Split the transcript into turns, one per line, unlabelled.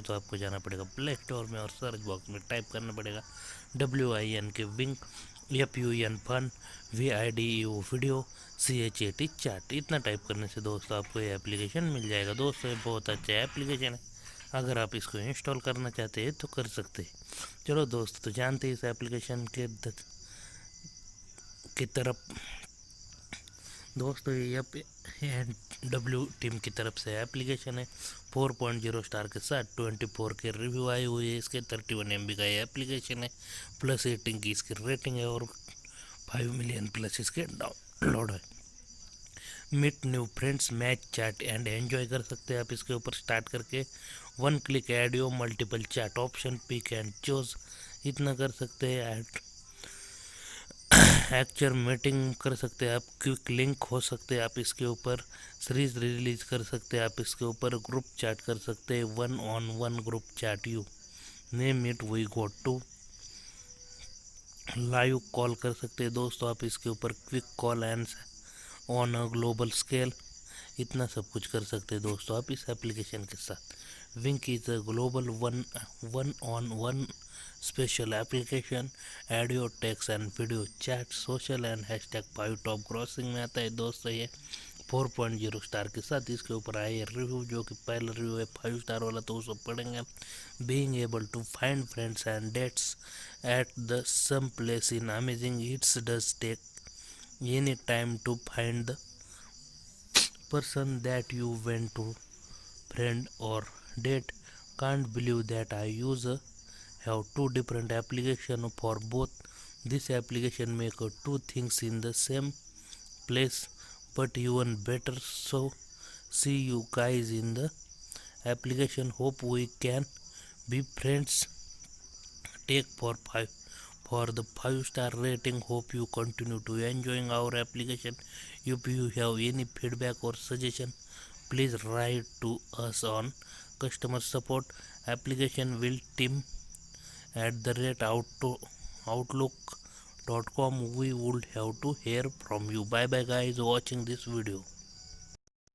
तो आपको जाना पड़ेगा प्ले स्टोर में और सर्च बॉक्स में टाइप करना पड़ेगा WIN के wink, FUN fun, VIDEO video, CHAT chat. इतना टाइप करने से दोस्तों आपको ये एप्लीकेशन मिल जाएगा। दोस्तों ये बहुत अच्छा एप्लीकेशन है, अगर आप इसको इंस्टॉल करना चाहते हैं तो कर सकते हैं। चलो दोस्तों, तो जानते हैं इस एप्लीकेशन की तरफ। दोस्तों ये NW टीम की तरफ से एप्लीकेशन है। 4.0 स्टार के साथ 24 के रिव्यू आए हुए हैं। इसके 31 MB का ये एप्लीकेशन है, +18 की इसकी रेटिंग है और 5 मिलियन प्लस इसके डाउनलोड है। Meet new friends, match chat and enjoy कर सकते हैं आप इसके ऊपर स्टार्ट करके। 1 click audio, multiple chat option, pick and choose, इतना कर सकते हैं। एक्चुअल मीटिंग कर सकते हैं आप, क्विक लिंक हो सकते हैं आप इसके ऊपर, सीरीज रिलीज कर सकते हैं आप इसके ऊपर, ग्रुप चैट कर सकते हैं, 1-on-1 group chat, you name it we go to, live call कर सकते हैं दोस्तों आप इसके ऊपर, quick call and on a global scale, इतना सब कुछ कर सकते हैं दोस्तों आप इस एप्लीकेशन के साथ। विंक इज अ ग्लोबल वन-on-1 special application, audio, text and video chat, social and #5 top crossing में आता है दोस्तों ये 4.0 स्टार के साथ। इसके ऊपर आए रिव्यू, जो कि पहला रिव्यू है 5 स्टार वाला, तो उसको पढ़ेंगे। Being able to find friends and dates at the same place in amazing, it's does take any time to find the person that you went to, friend or date. Can't believe that I use have two different application for both. This application make two things in the same place, but even better. So see you guys in the application. Hope we can be friends. Take for the 5-star rating. Hope you continue to enjoying our application. If you have any feedback or suggestion, please write to us on customer support application will team @outlook.com. We would have to hear from you. Bye bye guys watching this video.